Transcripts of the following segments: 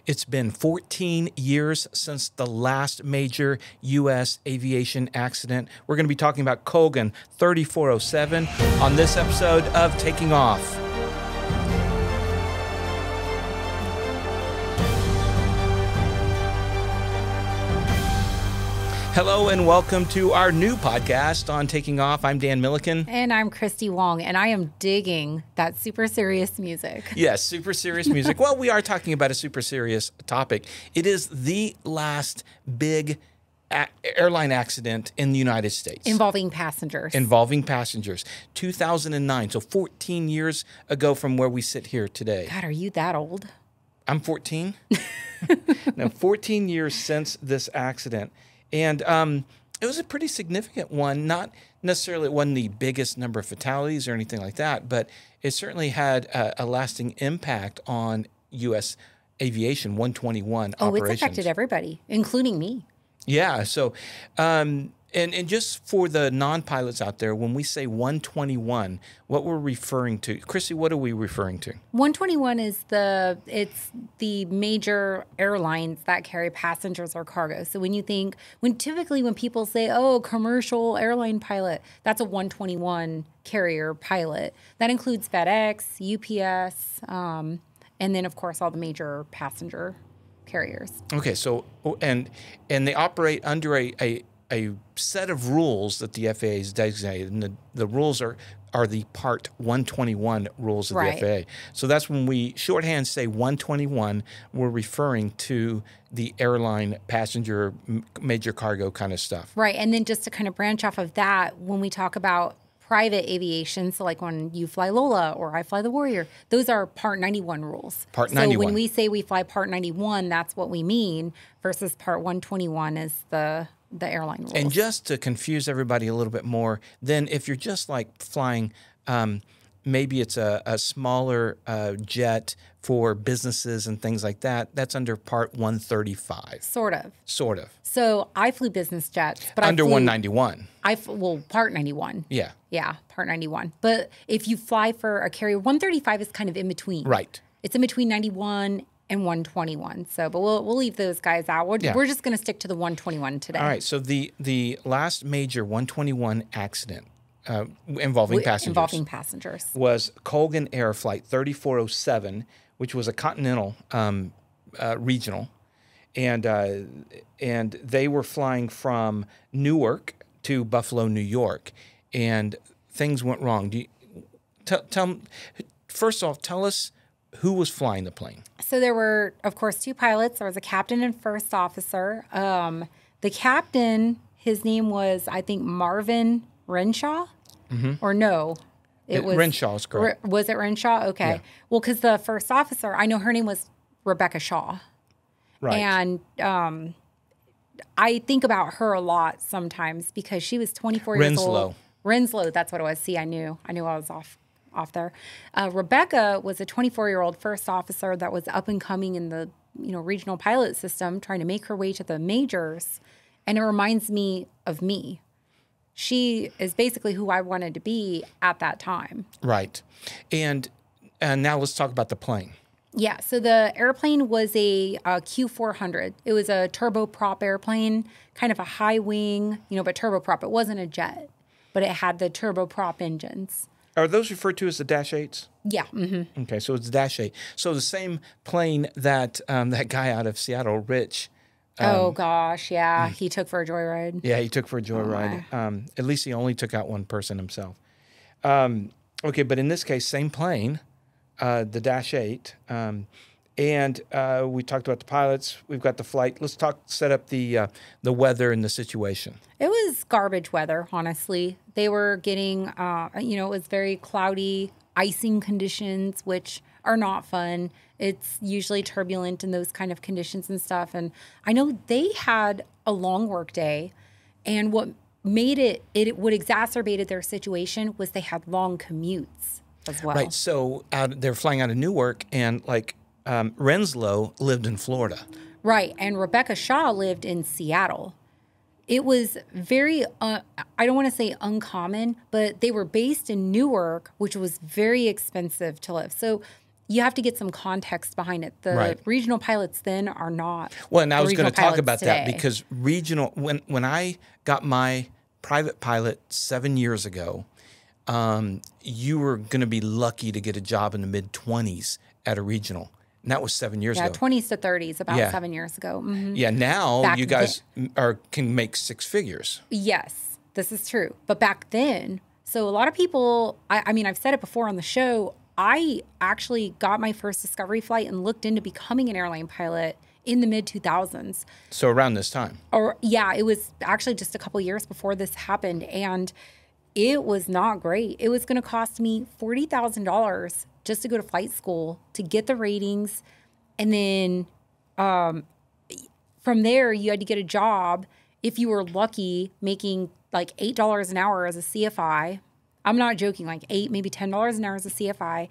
It's been 14 years since the last major U.S. aviation accident. We're going to be talking about Colgan 3407 on this episode of Taking Off. Hello and welcome to our new podcast on Taking Off. I'm Dan Millican. And I'm Christy Wong, and I am digging that super serious music. Yes, super serious music. Well, we are talking about a super serious topic. It is the last big airline accident in the United States. Involving passengers. 2009, so 14 years ago from where we sit here today. God, are you that old? I'm 14. No, 14 years since this accident. And it was a pretty significant one. Not necessarily it wasn't the biggest number of fatalities or anything like that, but it certainly had a lasting impact on U.S. aviation 121 operations. It's affected everybody, including me. Yeah. So, and just for the non-pilots out there, when we say 121, what we're referring to, Chrissy, what are we referring to? 121 is the major airlines that carry passengers or cargo. So when typically when people say, oh, commercial airline pilot, that's a 121 carrier pilot. That includes FedEx, UPS, and then of course all the major passenger carriers. Okay, so and they operate under a set of rules that the FAA has designated, and the rules are the Part 121 rules of the FAA. So that's when we shorthand say 121, we're referring to the airline passenger major cargo kind of stuff. Right, and then just to kind of branch off of that, when we talk about private aviation, so like when you fly Lola or I fly the Warrior, those are Part 91 rules. Part 91. So when we say we fly Part 91, that's what we mean, versus Part 121 is the airline rules. And just to confuse everybody a little bit more, then if you're just like flying, maybe it's a smaller jet for businesses and things like that, that's under Part 135. Sort of. So I flew business jets, but under 191. Part 91. Yeah. Yeah, Part 91. But if you fly for a carrier, 135 is kind of in between. Right. It's in between 91 and 121. So, but we'll leave those guys out. We're just going to stick to the 121 today. All right. So the last major 121 accident involving passengers was Colgan Air Flight 3407, which was a continental regional, and they were flying from Newark to Buffalo, New York, and things went wrong. First off, tell us who was flying the plane. So there were, of course, two pilots. There was a captain and first officer. The captain, his name was, I think, Marvin Renshaw, or no? It was Renshaw is correct. Was it Renshaw? Okay. Yeah. Well, because the first officer, I know her name was Rebecca Shaw. Right. And I think about her a lot sometimes because she was 24 years old. Renslow, that's what it was. See, I knew I was off there. Rebecca was a 24-year-old first officer that was up and coming in the regional pilot system, trying to make her way to the majors. And it reminds me of me. She is basically who I wanted to be at that time. Right. And now let's talk about the plane. Yeah. So the airplane was a Q400. It was a turboprop airplane, kind of a high wing, but turboprop. It wasn't a jet, but it had the turboprop engines. Are those referred to as the Dash 8s? Yeah. Mm-hmm. Okay, so it's the Dash 8. So the same plane that that guy out of Seattle, Rich. Oh, gosh, yeah. He took for a joyride. Yeah, he took for a joyride. At least he only took out one person himself. Okay, but in this case, same plane, the Dash 8. And we talked about the pilots. We've got the flight. Let's set up the weather and the situation. It was garbage weather, honestly. They were getting, it was very cloudy, icing conditions, which are not fun. It's usually turbulent in those kind of conditions and stuff. And I know they had a long work day. And what made what exacerbated their situation was they had long commutes as well. Right. So they're flying out of Newark, and Renslow lived in Florida. Right. And Rebecca Shaw lived in Seattle. It was very, I don't want to say uncommon, but they were based in Newark, which was very expensive to live. So you have to get some context behind it. The regional pilots then are not. Well, and I was going to talk about that because regional, when I got my private pilot 7 years ago, you were going to be lucky to get a job in the mid-20s at a regional. And that was 7 years ago. Yeah, 20s to 30s, about 7 years ago. Mm-hmm. Yeah, now back you guys can make six figures. Yes, this is true. But back then, so a lot of people, I mean, I've said it before on the show, I actually got my first discovery flight and looked into becoming an airline pilot in the mid-2000s. So around this time? Or yeah, it was actually just a couple years before this happened. And it was not great. It was going to cost me $40,000 just to go to flight school to get the ratings. And then from there, you had to get a job, if you were lucky, making like $8 an hour as a CFI. I'm not joking, like $8, maybe $10 an hour as a CFI.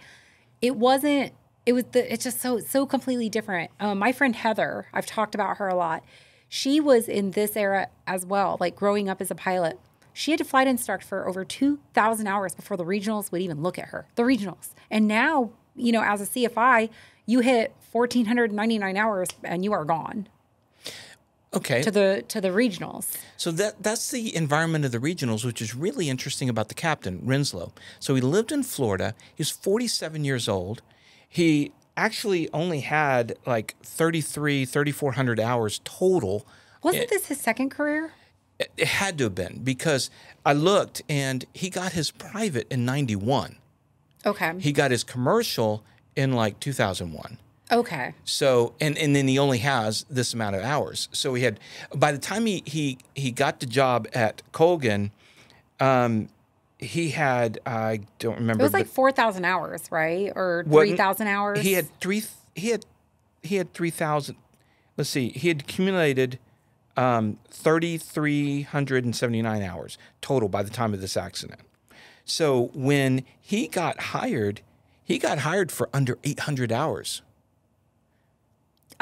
It's just so completely different. My friend Heather, I've talked about her a lot. She was in this era as well, like growing up as a pilot. She had to flight instruct for over 2,000 hours before the regionals would even look at her, the regionals. And now, you know, as a CFI, you hit 1,499 hours and you are gone. Okay. To the regionals. So that's the environment of the regionals, which is really interesting about the captain, Renslow. So he lived in Florida. He's 47 years old. He actually only had like 3,400 hours total. Wasn't this his second career? It had to have been, because I looked and he got his private in 91. Okay. He got his commercial in like 2001. Okay. So, and then he only has this amount of hours. So he had, by the time he got the job at Colgan, he had, I don't remember. It was like 4,000 hours, right? Or 3,000 hours? He had 3,000, let's see, he had accumulated 3,379 hours total by the time of this accident. So when he got hired for under 800 hours.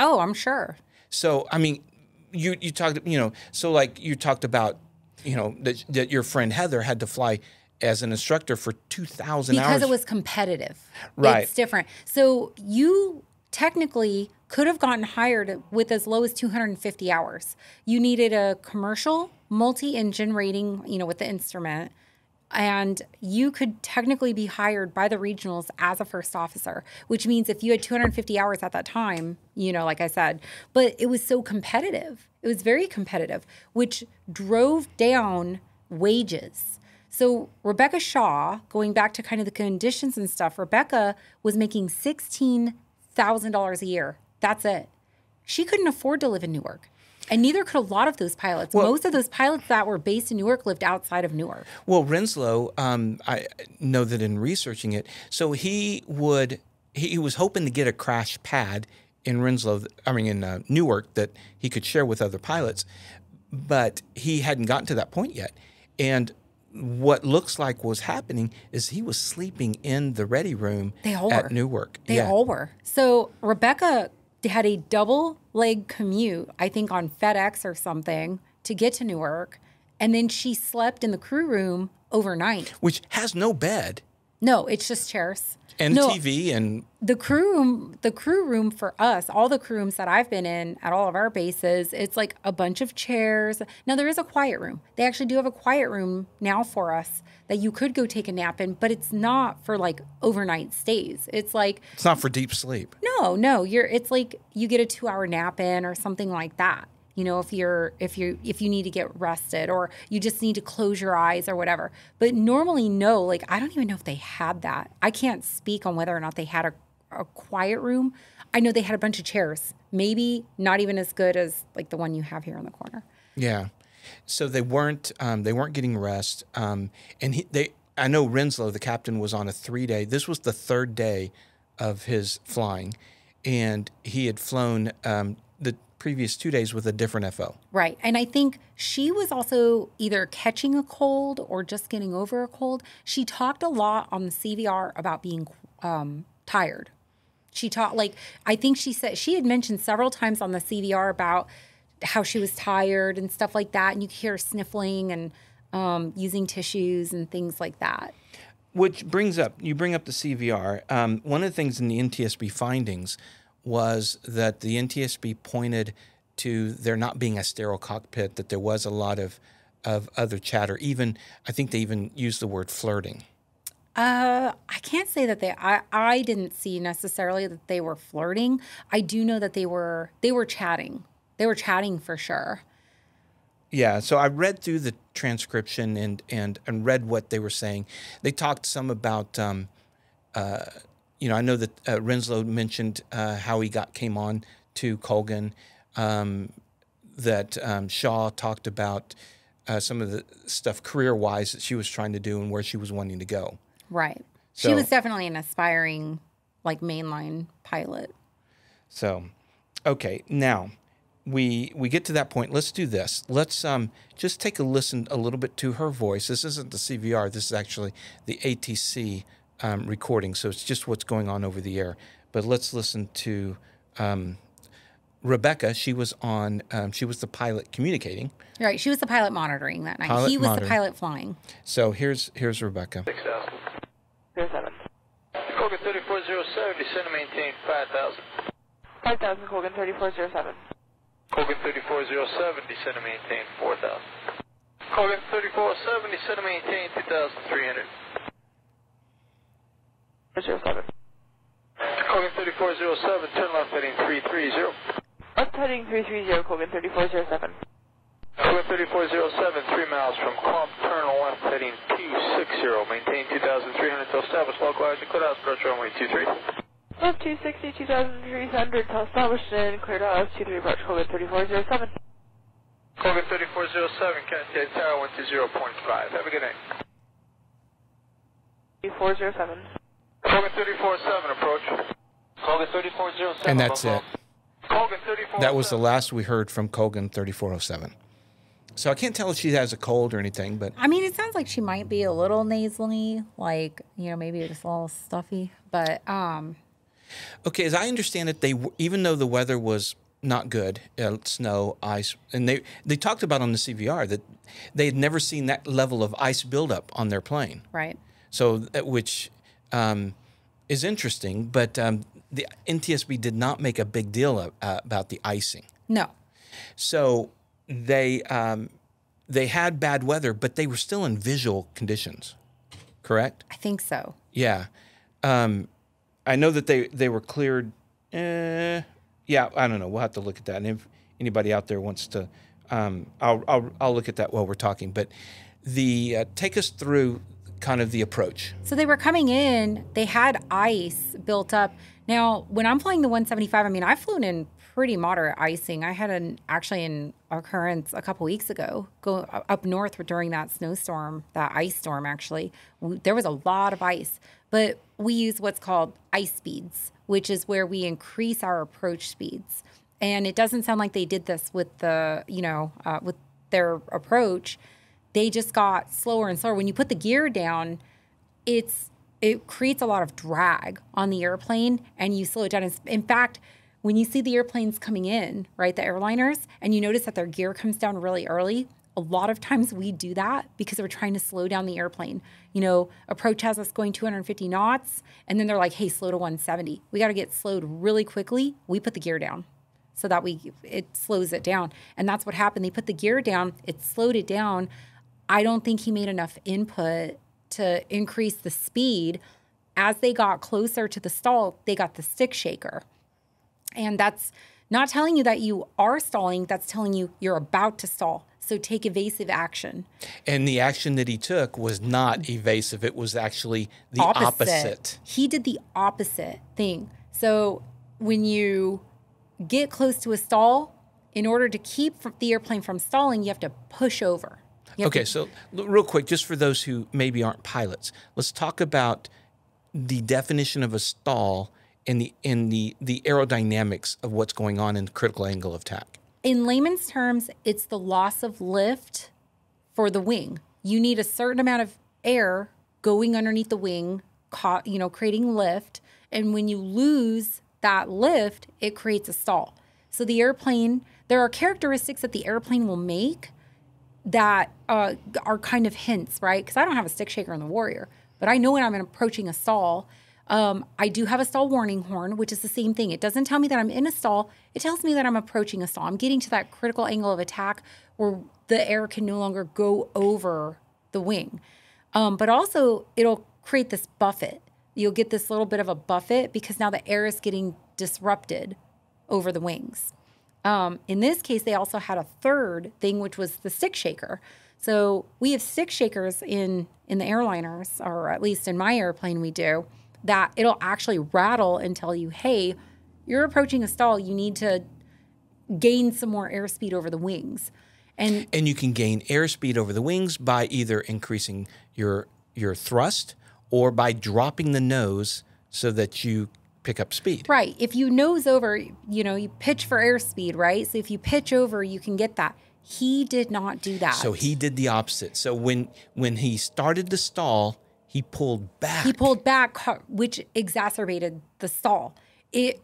Oh, I'm sure. So, I mean, you talked, you know, so like you talked about, you know, that your friend Heather had to fly as an instructor for 2,000 hours. Because it was competitive. Right. It's different. So you technically could have gotten hired with as low as 250 hours. You needed a commercial multi-engine rating, you know, with the instrument. And you could technically be hired by the regionals as a first officer, which means if you had 250 hours at that time, you know, like I said, but it was so competitive. It was very competitive, which drove down wages. So Rebecca Shaw, going back to kind of the conditions and stuff, Rebecca was making $16,000 a year. That's it. She couldn't afford to live in Newark. And neither could a lot of those pilots. Well, most of those pilots that were based in Newark lived outside of Newark. Well, Renslow, I know that in researching it, so he was hoping to get a crash pad in Newark that he could share with other pilots, but he hadn't gotten to that point yet. And what looks like was happening is he was sleeping in the ready room at Newark. They all were. So Rebecca had a double leg commute, I think on FedEx or something, to get to Newark. And then she slept in the crew room overnight. Which has no bed. No, it's just chairs. And TV and... The crew room for us, all the crew rooms that I've been in at all of our bases, it's like a bunch of chairs. Now, there is a quiet room. They actually do have a quiet room now for us that you could go take a nap in, but it's not for like overnight stays. It's like... It's not for deep sleep. No. It's like you get a 2-hour nap in or something like that. You know, if you need to get rested or you just need to close your eyes or whatever. But normally, no, like I don't even know if they had that. I can't speak on whether or not they had a quiet room. I know they had a bunch of chairs, maybe not even as good as like the one you have here in the corner. Yeah. So they weren't getting rest. I know Renslow, the captain, was on a 3-day. This was the 3rd day of his flying, and he had flown the previous 2 days with a different FO. Right. And I think she was also either catching a cold or just getting over a cold. She talked a lot on the CVR about being tired. She talked, like, I think she said, she had mentioned several times on the CVR about how she was tired and stuff like that. And you could hear her sniffling and using tissues and things like that. Which you bring up the CVR. One of the things in the NTSB findings was that the NTSB pointed to there not being a sterile cockpit, that there was a lot of other chatter. Even, I think they even used the word flirting. I can't say that I didn't see necessarily that they were flirting. I do know that they were chatting. They were chatting for sure. Yeah, so I read through the transcription and read what they were saying. They talked some about, I know that Renslow mentioned how he came on to Colgan, that Shaw talked about some of the stuff career-wise that she was trying to do and where she was wanting to go. Right. She was definitely an aspiring, mainline pilot. So, okay, now... We get to that point. Let's do this. Let's just take a listen a little bit to her voice. This isn't the CVR. This is actually the ATC recording. So it's just what's going on over the air. But let's listen to Rebecca. She was she was the pilot communicating. Right. She was the pilot monitoring that night. He was the pilot flying. So here's Rebecca. 6,000. 07. Colgan 3407, descend and maintain 5,000. 5,000, Colgan 3407. Colgan 3407, descend and maintain 4,000. Colgan 3407, descend and maintain 2,300. 07. Colgan 3407, turn left heading 330. Left heading 330, Colgan 3407. Colgan 3407, 3 miles from Clump, turn left heading 260, maintain 2,300 till established, localize and clear out, approach runway 23. Left 260, 2,300 till established and cleared out, 23 approach, Colgan 3407. Colgan 3407, contact tower 120.5. Have a good night. 3407. Colgan 3407, approach. Colgan 3407. And that's it. Colgan 3407. That was the last we heard from Colgan 3407. So I can't tell if she has a cold or anything, but... I mean, it sounds like she might be a little nasally, maybe just a little stuffy, but... Okay, as I understand it, even though the weather was not good, snow, ice, and they talked about on the CVR that they had never seen that level of ice buildup on their plane. Right. So, which is interesting, but the NTSB did not make a big deal about the icing. No. So they had bad weather, but they were still in visual conditions, correct? I think so. Yeah. I know that they were cleared. Yeah, I don't know. We'll have to look at that. And if anybody out there wants to, I'll look at that while we're talking. But take us through kind of the approach. So they were coming in. They had ice built up. Now, when I'm flying the 175, I mean, I've flown in pretty moderate icing. I had an occurrence a couple weeks ago, go up north during that snowstorm, that ice storm. Actually, there was a lot of ice. But we use what's called ice speeds, which is where we increase our approach speeds. And it doesn't sound like they did this with with their approach. They just got slower and slower. When you put the gear down, it creates a lot of drag on the airplane, and you slow it down. In fact, when you see the airplanes coming in, right, the airliners, and you notice that their gear comes down really early, a lot of times we do that because we're trying to slow down the airplane. Approach has us going 250 knots, and then they're like, hey, slow to 170. We got to get slowed really quickly. We put the gear down so that it slows it down. And that's what happened. They put the gear down. It slowed it down. I don't think he made enough input to increase the speed. As they got closer to the stall, they got the stick shaker. And that's not telling you that you are stalling. That's telling you you're about to stall. So take evasive action. And the action that he took was not evasive. It was actually the opposite. He did the opposite thing. So when you get close to a stall, in order to keep the airplane from stalling, you have to push over. Okay, so real quick, just for those who maybe aren't pilots, let's talk about the definition of a stall and the aerodynamics of what's going on in the critical angle of attack. In layman's terms, it's the loss of lift for the wing. You need a certain amount of air going underneath the wing, creating lift. And when you lose that lift, it creates a stall. So the airplane, there are characteristics that the airplane will make that are kind of hints, right? Because I don't have a stick shaker in the Warrior. but I know when I'm approaching a stall. I do have a stall warning horn, which is the same thing. It doesn't tell me that I'm in a stall. It tells me that I'm approaching a stall. I'm getting to that critical angle of attack where the air can no longer go over the wing. But also, it'll create this buffet. You'll get this little bit of a buffet because now the air is getting disrupted over the wings. In this case, they also had a third thing, which was the stick shaker. So we have stick shakers in the airliners, or at least in my airplane we do, that it'll actually rattle and tell you, hey, you're approaching a stall. You need to gain some more airspeed over the wings. And you can gain airspeed over the wings by either increasing your thrust or by dropping the nose so that you pick up speed. Right. If you nose over, you pitch for airspeed, right? So if you pitch over, you can get that. He did not do that. So he did the opposite. So when he started the stall, he pulled back. He pulled back, which exacerbated the stall. It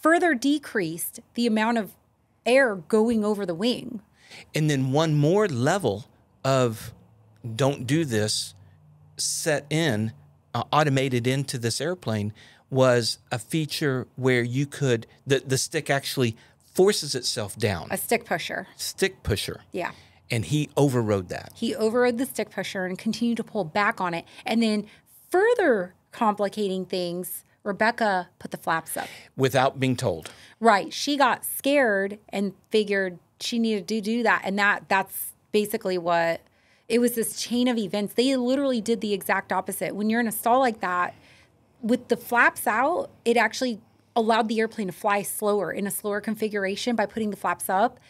further decreased the amount of air going over the wing. And then one more level of don't do this set in, automated into this airplane was a feature where you could, the stick actually forces itself down. A stick pusher. Stick pusher. Yeah. And he overrode that. He overrode the stick pusher and continued to pull back on it. And then further complicating things, Rebecca put the flaps up. Without being told. Right. She got scared and figured she needed to do that. And that's basically what, it was this chain of events. They literally did the exact opposite. When you're in a stall like that, with the flaps out, it actually allowed the airplane to fly slower in a slower configuration by putting the flaps up.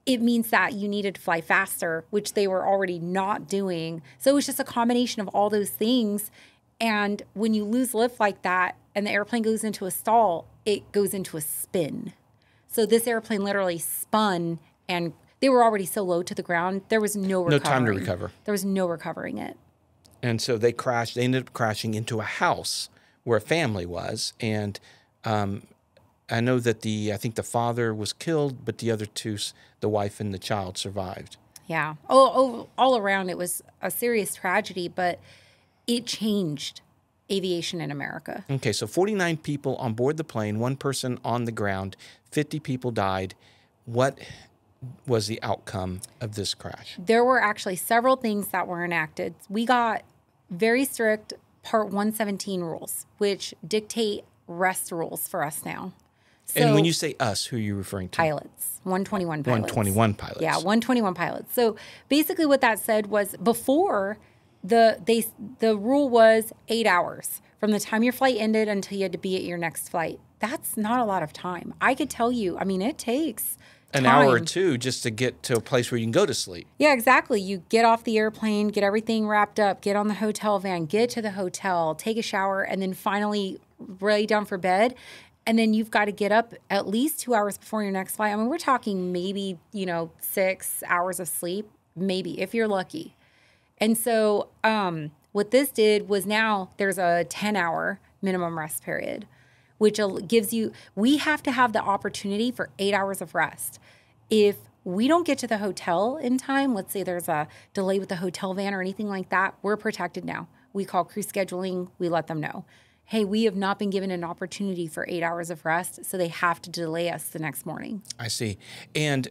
It means that you needed to fly faster, which they were already not doing. So it was just a combination of all those things. And when you lose lift like that and the airplane goes into a stall, it goes into a spin. So this airplane literally spun, and they were already so low to the ground, there was no recovering. No time to recover. There was no recovering it. And so they crashed. They ended up crashing into a house where a family was. And I know that I think the father was killed, but the other two, the wife and the child, survived. Yeah. All around, it was a serious tragedy, but it changed aviation in America. Okay, so 49 people on board the plane, one person on the ground, 50 people died. What was the outcome of this crash? There were actually several things that were enacted. We got very strict Part 117 rules, which dictate rest rules for us now. So, and when you say us, who are you referring to? Pilots, 121 pilots. 121 pilots. Yeah, 121 pilots. So basically what that said was before the rule was 8 hours from the time your flight ended until you had to be at your next flight. That's not a lot of time. I could tell you, I mean, it takes an hour or two just to get to a place where you can go to sleep. Yeah, exactly. You get off the airplane, get everything wrapped up, get on the hotel van, get to the hotel, take a shower, and then finally lay down for bed. And then you've got to get up at least 2 hours before your next flight. I mean, we're talking maybe, 6 hours of sleep, maybe, if you're lucky. And so what this did was now there's a 10-hour minimum rest period, which gives you, we have to have the opportunity for 8 hours of rest. If we don't get to the hotel in time, let's say there's a delay with the hotel van or anything like that, we're protected now. We call crew scheduling, we let them know. Hey, we have not been given an opportunity for 8 hours of rest, so they have to delay us the next morning. I see. And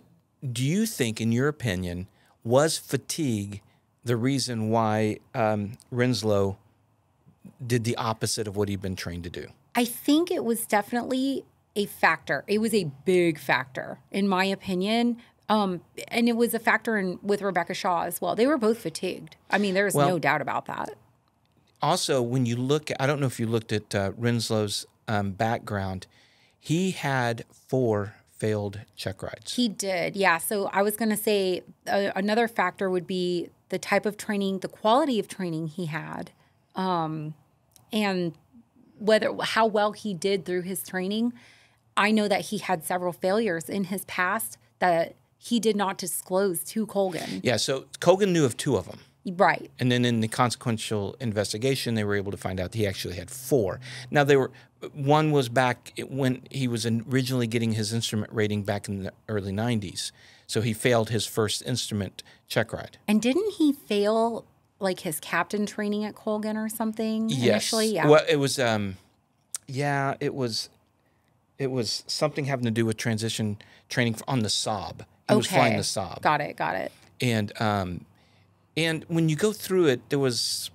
do you think, in your opinion, was fatigue the reason why Renslow did the opposite of what he'd been trained to do? I think it was definitely a factor. It was a big factor, in my opinion. And it was a factor with Rebecca Shaw as well. They were both fatigued. I mean, there's no doubt about that. Also, when you look, I don't know if you looked at Renslow's background, he had 4 failed check rides. He did, yeah. So I was going to say another factor would be the type of training, the quality of training he had, and how well he did through his training. I know that he had several failures in his past that he did not disclose to Colgan. Yeah, so Colgan knew of 2 of them. Right. And then in the consequential investigation, they were able to find out he actually had 4. Now, one was back when he was originally getting his instrument rating back in the early 90s. So he failed his first instrument check ride. And didn't he fail like his captain training at Colgan or something initially? Yeah. Well, it was, it was something having to do with transition training on the Saab. He was flying the Saab. Got it. And when you go through it, there was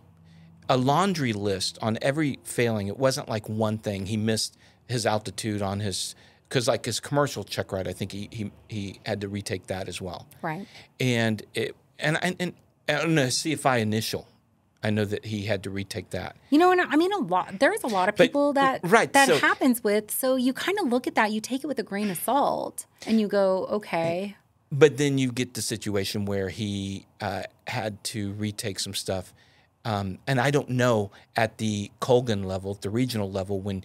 a laundry list on every failing. It wasn't like one thing. He missed his altitude on his, because like his commercial check ride, I think he had to retake that as well. Right. And on the CFI initial, I know that he had to retake that. You know, and I mean, there's a lot of people that happens with. So you kind of look at that, you take it with a grain of salt, and you go, okay. But then you get the situation where he had to retake some stuff. And I don't know at the Colgan level, at the regional level, when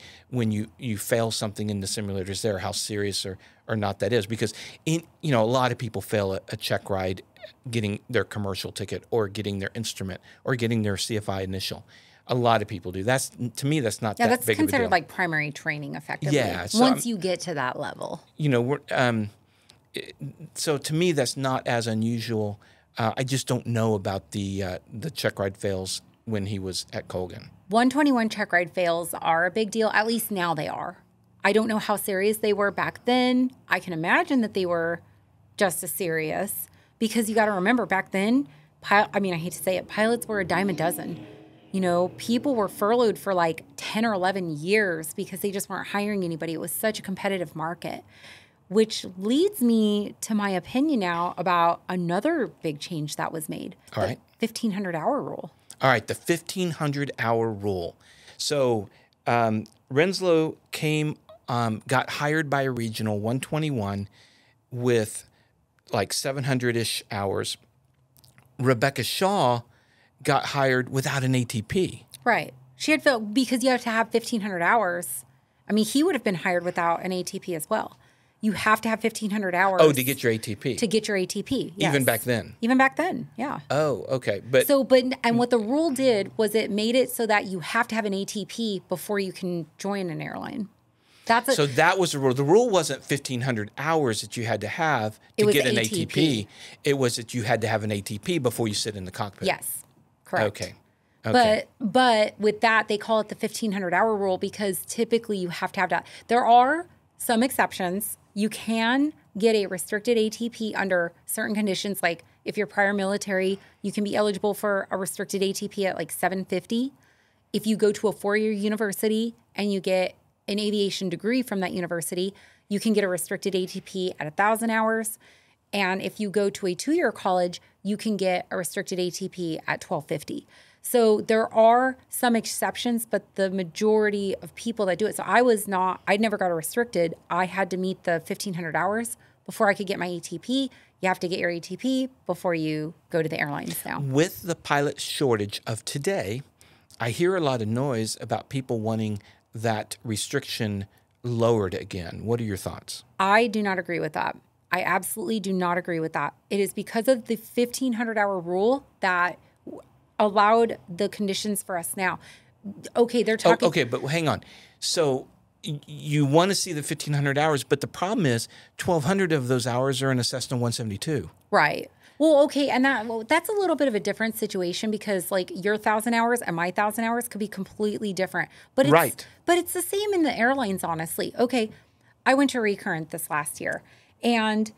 you fail something in the simulators there, how serious or not that is. Because, a lot of people fail a check ride getting their commercial ticket or getting their instrument or getting their CFI initial. A lot of people do. To me, that's not that big of a deal. Yeah, that's considered like primary training effectively. Yeah. So once you get to that level. So to me, that's not as unusual. I just don't know about the check ride fails when he was at Colgan. 121 check ride fails are a big deal. At least now they are. I don't know how serious they were back then. I can imagine that they were just as serious because you got to remember back then, I hate to say it, pilots were a dime a dozen. People were furloughed for like 10 or 11 years because they just weren't hiring anybody. It was such a competitive market. Which leads me to my opinion now about another big change that was made. All right. 1,500-hour rule. All right, the 1,500-hour rule. So Renslow got hired by a regional 121 with like 700-ish hours. Rebecca Shaw got hired without an ATP. Right. She had felt because you have to have 1,500 hours. I mean, he would have been hired without an ATP as well. You have to have 1,500 hours. Oh, to get your ATP. To get your ATP, yes. Even back then? Even back then, yeah. Oh, okay. And what the rule did was it made it so that you have to have an ATP before you can join an airline. So that was the rule. The rule wasn't 1,500 hours that you had to have to get an ATP. It was that you had to have an ATP before you sit in the cockpit. Yes, correct. Okay. But with that, they call it the 1,500-hour rule because typically you have to have that. There are some exceptions. You can get a restricted ATP under certain conditions. Like if you're prior military, you can be eligible for a restricted ATP at like 750. If you go to a 4-year university and you get an aviation degree from that university, you can get a restricted ATP at 1,000 hours. And if you go to a 2-year college, you can get a restricted ATP at 1,250. So there are some exceptions, but the majority of people that do it. So I never got a restricted. I had to meet the 1,500 hours before I could get my ATP. You have to get your ATP before you go to the airlines now. With the pilot shortage of today, I hear a lot of noise about people wanting that restriction lowered again. What are your thoughts? I do not agree with that. I absolutely do not agree with that. It is because of the 1,500-hour rule that allowed the conditions for us now. Okay, they're talking... Okay, but hang on. So you want to see the 1,500 hours, but the problem is 1,200 of those hours are in a Cessna 172. Right. Well, okay, and that's a little bit of a different situation because like your 1,000 hours and my 1,000 hours could be completely different. But it's the same in the airlines, honestly. Okay, I went to Recurrent this last year, and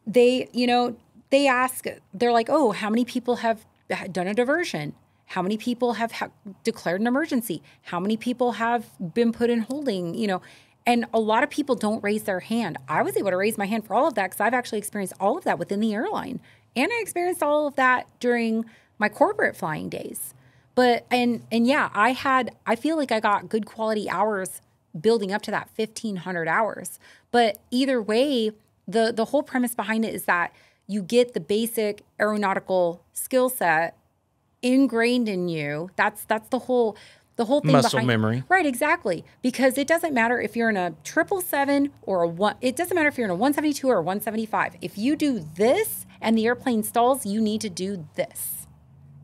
they ask, they're like, oh, how many people have done a diversion? How many people have declared an emergency? How many people have been put in holding? And a lot of people don't raise their hand. I was able to raise my hand for all of that because I've actually experienced all of that within the airline. And I experienced all of that during my corporate flying days. But, yeah, I feel like I got good quality hours building up to that 1,500 hours. But either way, the whole premise behind it is that you get the basic aeronautical skill set ingrained in you. That's the whole thing muscle memory. Right, exactly. Because it doesn't matter if you're in a 777 or it doesn't matter if you're in a 172 or a 175. If you do this and the airplane stalls, you need to do this,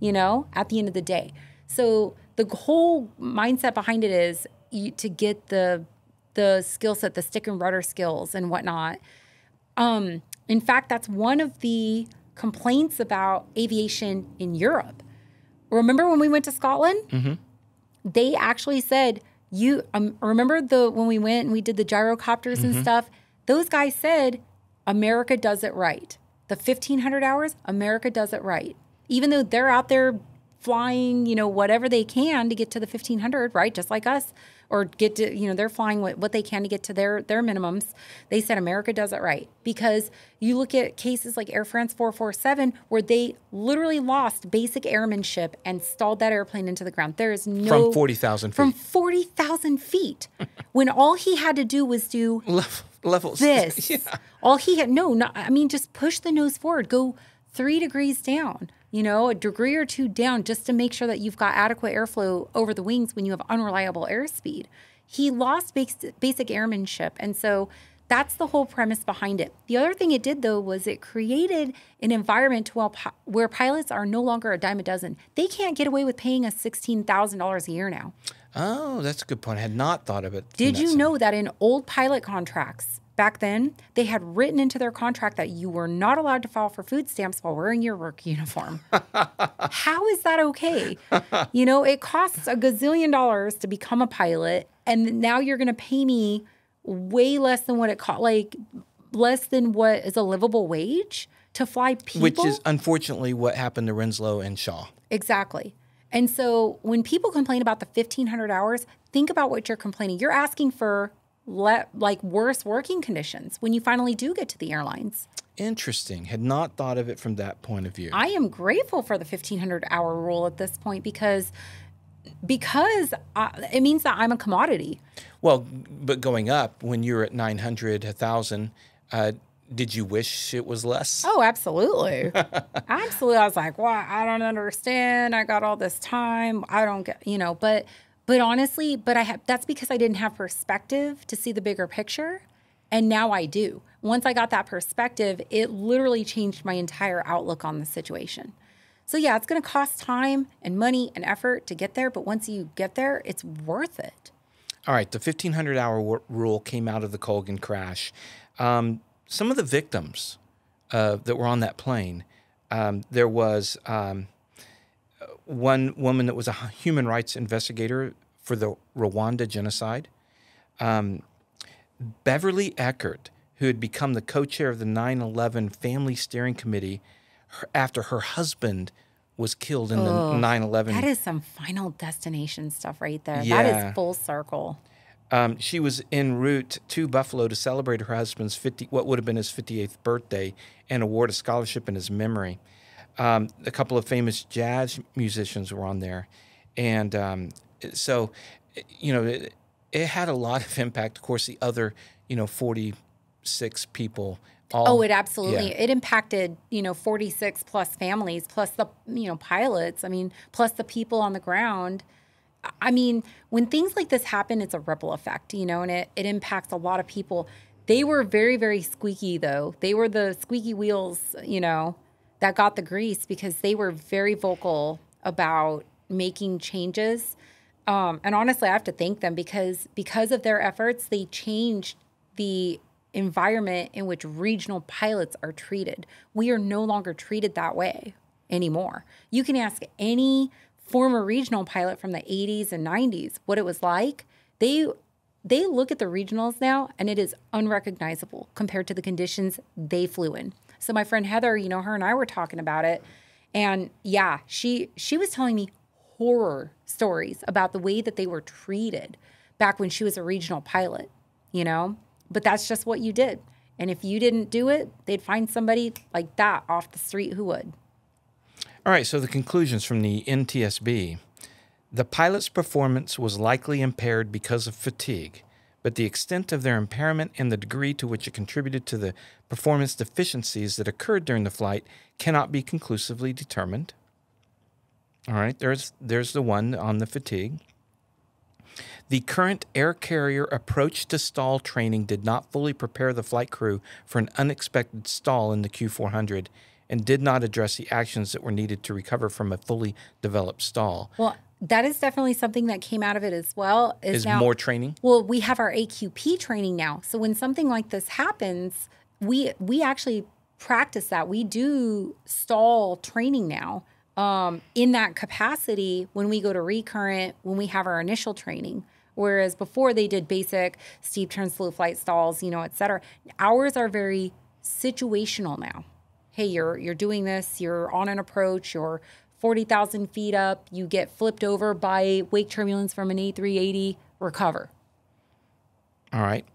at the end of the day. So the whole mindset behind it is to get the skill set, the stick and rudder skills and whatnot. In fact, that's one of the complaints about aviation in Europe. remember when we went to Scotland? Mm-hmm. They actually said, you remember when we went and we did the gyrocopters and stuff? Those guys said, America does it right. The 1,500 hours, America does it right. Even though they're out there flying, whatever they can to get to the 1,500, right? Just like us, or get to, they're flying what they can to get to their minimums. They said America does it right, because you look at cases like Air France 447 where they literally lost basic airmanship and stalled that airplane into the ground. There is no... From 40,000 feet. From 40,000 feet. When all he had to do was do... Levels. This. Yeah. All he had... just push the nose forward. Go 3 degrees down. A degree or 2 down, just to make sure that you've got adequate airflow over the wings when you have unreliable airspeed. He lost basic airmanship. And so that's the whole premise behind it. The other thing it did, though, was it created an environment where pilots are no longer a dime a dozen. They can't get away with paying us $16,000 a year now. Oh, that's a good point. I had not thought of it. Did you know that in old pilot contracts, back then, they had written into their contract that you were not allowed to file for food stamps while wearing your work uniform? How is that okay? It costs a gazillion dollars to become a pilot, and now you're going to pay me way less than what it cost, like less than what is a livable wage to fly people. Which is unfortunately what happened to Renslow and Shaw. Exactly. And so when people complain about the 1,500 hours, think about what you're complaining. You're asking for worse working conditions when you finally do get to the airlines. Interesting. Had not thought of it from that point of view. I am grateful for the 1,500-hour rule at this point because it means that I'm a commodity. Well, but going up, when you're at 900, 1,000, did you wish it was less? Oh, absolutely. Absolutely. I was like, well, I don't understand. I got all this time. I don't get, but honestly, that's because I didn't have perspective to see the bigger picture. And now I do. Once I got that perspective, it literally changed my entire outlook on the situation. So yeah, it's going to cost time and money and effort to get there. But once you get there, it's worth it. All right. The 1,500-hour rule came out of the Colgan crash. Some of the victims that were on that plane, there was one woman that was a human rights investigator for the Rwanda genocide. Beverly Eckert, who had become the co-chair of the 9/11 Family Steering Committee after her husband was killed in the 9/11. That is some Final Destination stuff right there. Yeah. That is full circle. She was en route to Buffalo to celebrate her husband's what would have been his 58th birthday and award a scholarship in his memory. A couple of famous jazz musicians were on there. And so, it had a lot of impact. Of course, the other, 46 people. It absolutely. Yeah. It impacted, 46 plus families, plus the, pilots. Plus the people on the ground. When things like this happen, it's a ripple effect, and it impacts a lot of people. They were very, very squeaky, though. They were the squeaky wheels, that got the grease because they were very vocal about making changes. And honestly, I have to thank them because of their efforts, they changed the environment in which regional pilots are treated. We are no longer treated that way anymore. You can ask any former regional pilot from the 80s and 90s what it was like. They look at the regionals now, and it is unrecognizable compared to the conditions they flew in. So my friend Heather, her and I were talking about it, and yeah, she was telling me horror stories about the way that they were treated back when she was a regional pilot, But that's just what you did. And if you didn't do it, they'd find somebody like that off the street who would. All right, so the conclusions from the NTSB. The pilot's performance was likely impaired because of fatigue, but the extent of their impairment and the degree to which it contributed to the performance deficiencies that occurred during the flight cannot be conclusively determined. All right, there's the one on the fatigue. The current air carrier approach to stall training did not fully prepare the flight crew for an unexpected stall in the Q400 and did not address the actions that were needed to recover from a fully developed stall. Well, that is definitely something that came out of it as well. Is now, more training? Well, we have our AQP training now. So when something like this happens, we actually practice that. We do stall training now. in that capacity when we go to recurrent, when we have our initial training. Whereas before they did basic steep turn, slow flight stalls, et cetera. Ours are very situational now. Hey, you're doing this, you're on an approach, you're 40,000 feet up, you get flipped over by wake turbulence from an A380, recover. All right.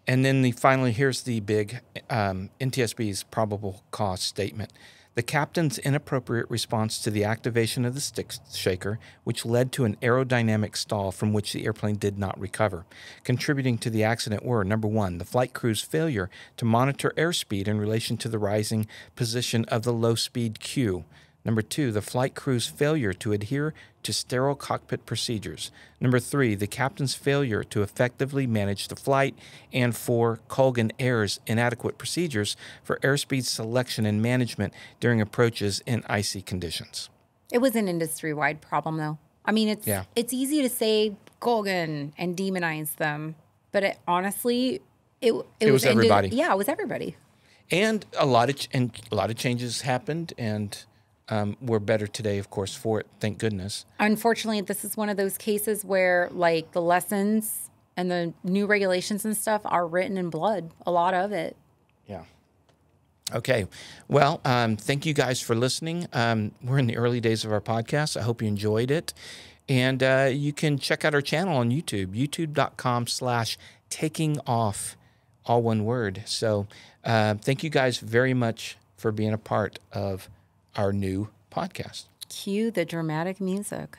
And then finally, here's the big NTSB's probable cause statement. The captain's inappropriate response to the activation of the stick shaker, which led to an aerodynamic stall from which the airplane did not recover. Contributing to the accident were, number one, the flight crew's failure to monitor airspeed in relation to the rising position of the low-speed queue. Number two, the flight crew's failure to adhere to sterile cockpit procedures. Number three, the captain's failure to effectively manage the flight. And four, Colgan Air's inadequate procedures for airspeed selection and management during approaches in icy conditions. It was an industry-wide problem, though. I mean, it's easy to say Colgan and demonize them, but honestly, it was everybody. It was everybody. And a lot of changes happened, and we're better today, of course, for it. Thank goodness. Unfortunately, this is one of those cases where, like, the lessons and the new regulations and stuff are written in blood. A lot of it. Yeah. Okay. Well, thank you guys for listening. We're in the early days of our podcast. I hope you enjoyed it. And you can check out our channel on YouTube, youtube.com/takingoff, all one word. So thank you guys very much for being a part of our new podcast. Cue the dramatic music.